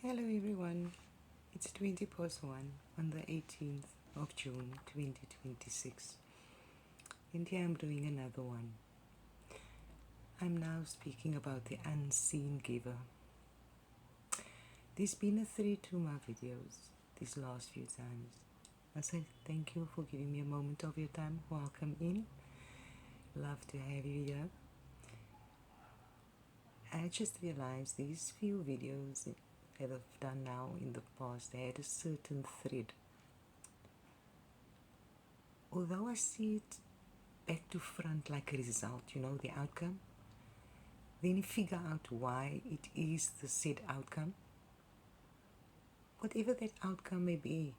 Hello everyone, it's 20 past 1 on the 18th of June 2026, and here I'm doing another one. I'm now speaking about the unseen giver. There's been a thread to my videos these last few times. I say thank you for giving me a moment of your time. Welcome in. Love to have you here. I just realized these few videos that I've done now in the past, they had a certain thread. Although I see it back to front like a result, the outcome, then you figure out why it is the said outcome. Whatever that outcome may be.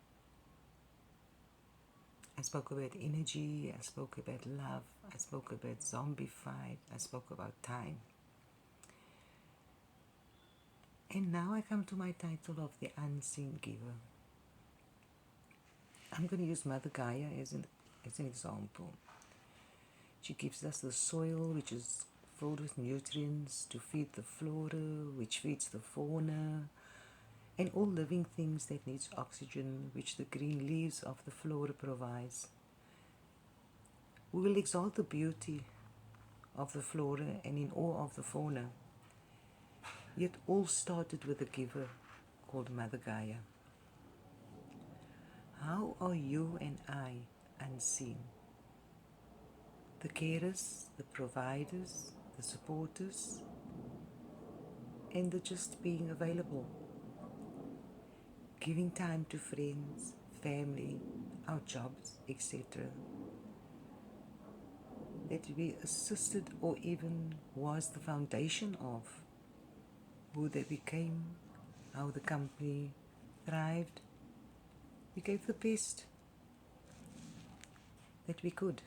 I spoke about energy, I spoke about love, I spoke about zombified, I spoke about time. And now I come to my title of the unseen giver. I'm going to use Mother Gaia as an example. She gives us the soil, which is filled with nutrients to feed the flora, which feeds the fauna, and all living things that needs oxygen, which the green leaves of the flora provides. We will exalt the beauty of the flora and in awe of the fauna. Yet all started with a giver called Mother Gaia. How are you and I unseen? The carers, the providers, the supporters, and the just being available. Giving time to friends, family, our jobs, etc. That we assisted or even was the foundation of who they became, how the company thrived. We gave the best that we could.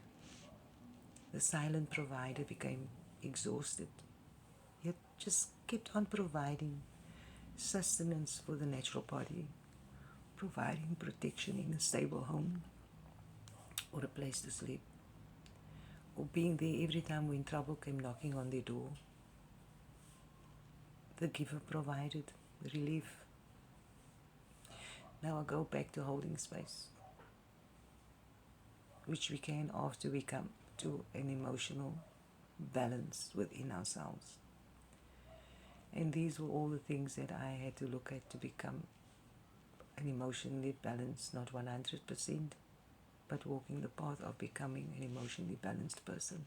The silent provider became exhausted, yet just kept on providing sustenance for the natural body, providing protection in a stable home or a place to sleep, or being there every time when trouble came knocking on their door. The giver provided relief. Now I go back to holding space, which we can after we come to an emotional balance within ourselves. And these were all the things that I had to look at to become an emotionally balanced, not 100%, but walking the path of becoming an emotionally balanced person.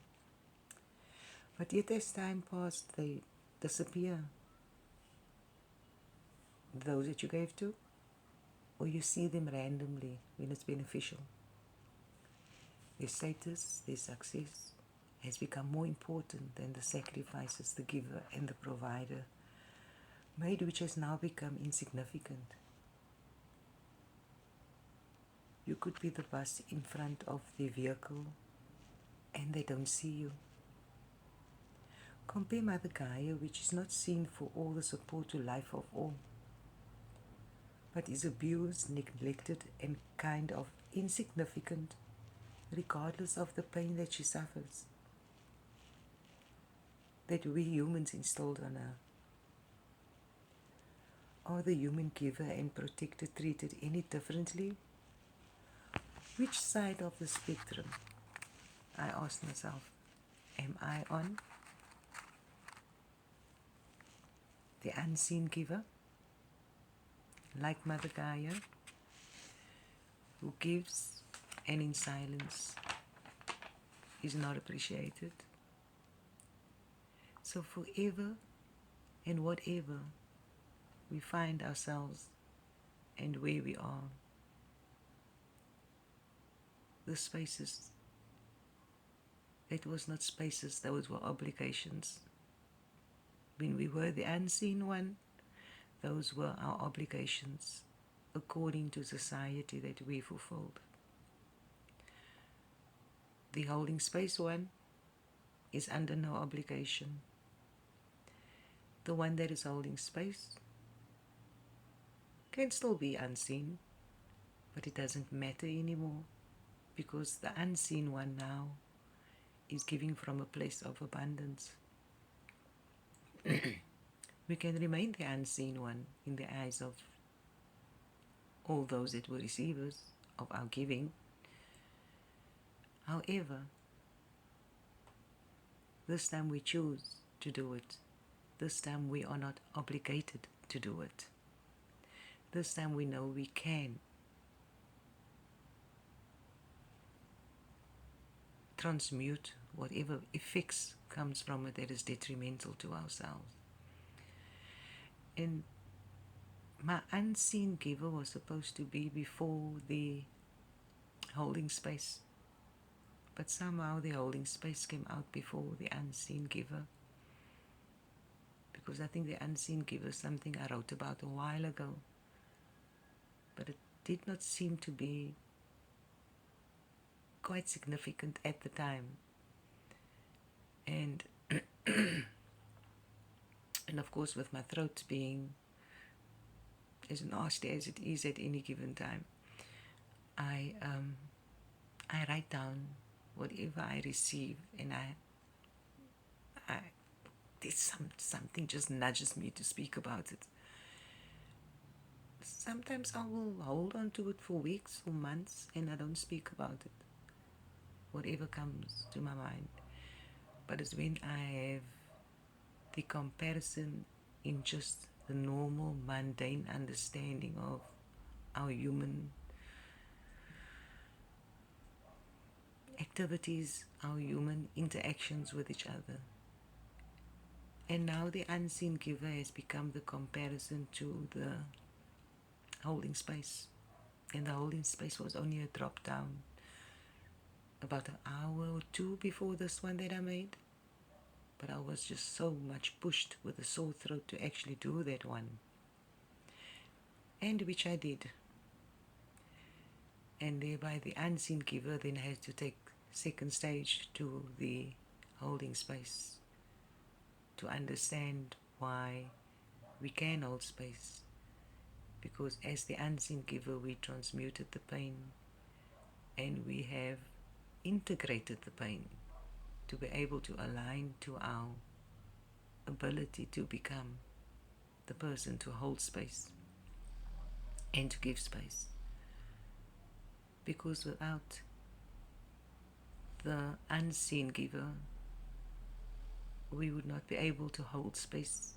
But yet as time passed, they disappear. Those that you gave to, or you see them randomly when it's beneficial. Their status, their success has become more important than the sacrifices the giver and the provider made, which has now become insignificant. You could be the bus in front of their vehicle and they don't see you. Compare Mother Gaia, which is not seen for all the support to life of all, but is abused, neglected, and kind of insignificant, regardless of the pain that she suffers, that we humans installed on her. Are the human giver and protector treated any differently? Which side of the spectrum, I ask myself, am I on? The unseen giver, like Mother Gaia, who gives and in silence is not appreciated. So forever and whatever we find ourselves and where we are, the spaces, that was not spaces, those were obligations. When we were the unseen one, those were our obligations according to society that we fulfilled. The holding space one is under no obligation. The one that is holding space can still be unseen, but it doesn't matter anymore, because the unseen one now is giving from a place of abundance. we can remain the unseen one in the eyes of all those that were receivers of our giving. However, this time we choose to do it. This time we are not obligated to do it. This time we know we can transmute whatever effects comes from it that is detrimental to ourselves. And my unseen giver was supposed to be before the holding space. But somehow the holding space came out before the unseen giver. Because I think the unseen giver is something I wrote about a while ago. But it did not seem to be quite significant at the time. And and of course with my throat being as nasty as it is at any given time, I write down whatever I receive, and there's something just nudges me to speak about it. Sometimes I will hold on to it for weeks or months and I don't speak about it, whatever comes to my mind. But it's when I have the comparison in just the normal mundane understanding of our human activities, our human interactions with each other. And now the unseen giver has become the comparison to the holding space. And the holding space was only a drop down about an hour or two before this one that I made. But I was just so much pushed with a sore throat to actually do that one. And which I did. And thereby the unseen giver then has to take second stage to the holding space to understand why we can hold space. Because as the unseen giver we transmuted the pain and we have integrated the pain to be able to align to our ability to become the person to hold space and to give space. Because without the unseen giver, we would not be able to hold space,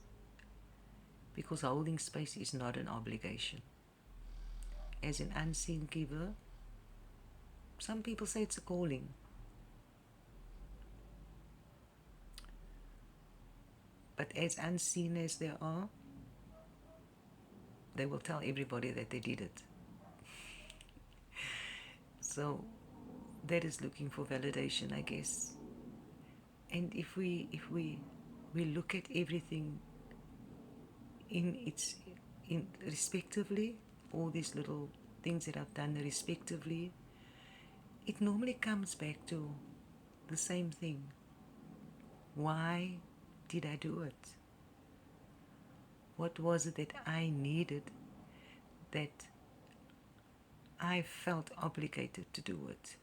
because holding space is not an obligation. As an unseen giver, some people say it's a calling. But as unseen as they are, they will tell everybody that they did it. So that is looking for validation, I guess. And if we look at everything in respectively, all these little things that I've done respectively, it normally comes back to the same thing. Why did I do it? What was it that I needed, that I felt obligated to do it?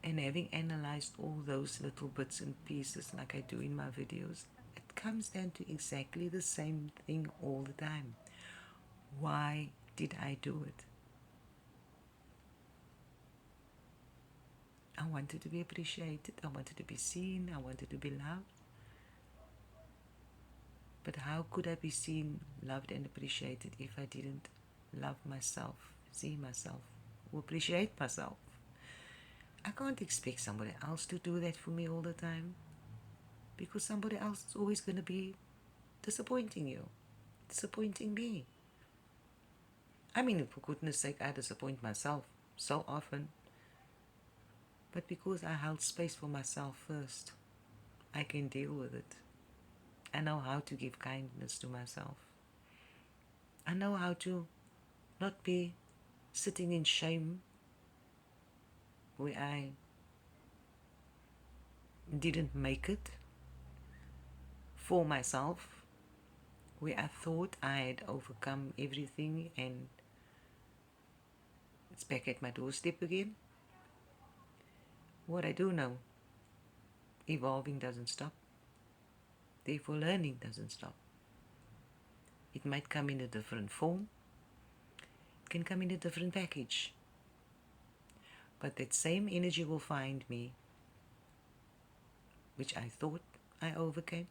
And having analyzed all those little bits and pieces like I do in my videos, it comes down to exactly the same thing all the time. Why did I do it? I wanted to be appreciated, I wanted to be seen, I wanted to be loved. But how could I be seen, loved and appreciated if I didn't love myself, see myself, or appreciate myself? I can't expect somebody else to do that for me all the time, because somebody else is always going to be disappointing you, disappointing me. I mean, for goodness sake, I disappoint myself so often. But because I held space for myself first, I can deal with it. I know how to give kindness to myself. I know how to not be sitting in shame where I didn't make it for myself, where I thought I had overcome everything and it's back at my doorstep again. What I do know, evolving doesn't stop. Therefore, learning doesn't stop. It might come in a different form, it can come in a different package, but that same energy will find me, which I thought I overcame.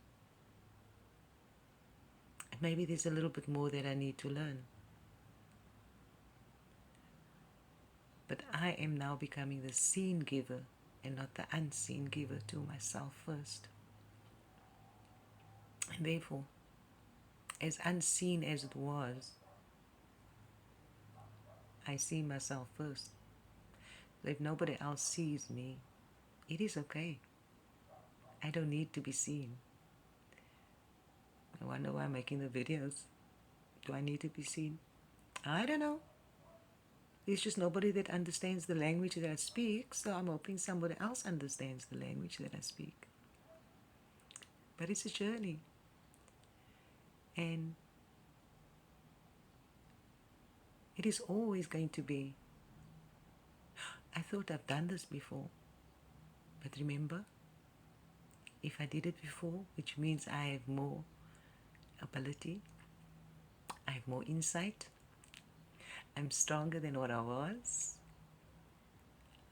And maybe there's a little bit more that I need to learn. But I am now becoming the seen giver and not the unseen giver to myself first. And therefore, as unseen as it was, I see myself first. So if nobody else sees me, it is okay. I don't need to be seen. I wonder why I'm making the videos. Do I need to be seen? I don't know. There's just nobody that understands the language that I speak, so I'm hoping somebody else understands the language that I speak. But it's a journey. And it is always going to be, I thought I've done this before. But remember, if I did it before, which means I have more ability, I have more insight, I'm stronger than what I was,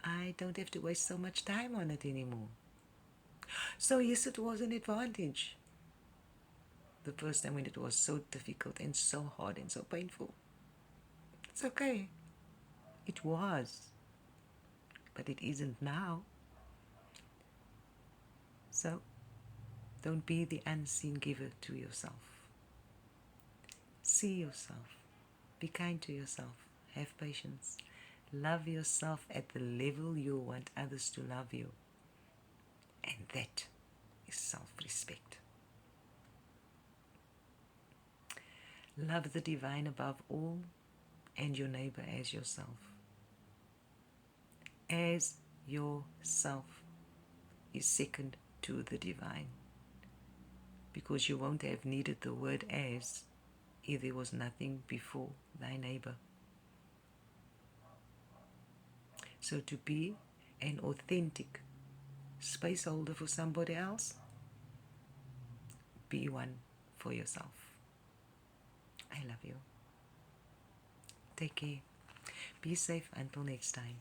I don't have to waste so much time on it anymore. So yes, it was an advantage. The first time when it was so difficult and so hard and so painful. It's okay. It was. But it isn't now. So don't be the unseen giver to yourself. See yourself. Be kind to yourself. Have patience. Love yourself at the level you want others to love you. And that is self-respect. Love the divine above all and your neighbor as yourself. As yourself is second to the divine, because you won't have needed the word as if there was nothing before thy neighbor. So to be an authentic space holder for somebody else, be one for yourself. I love you. Take care. Be safe until next time.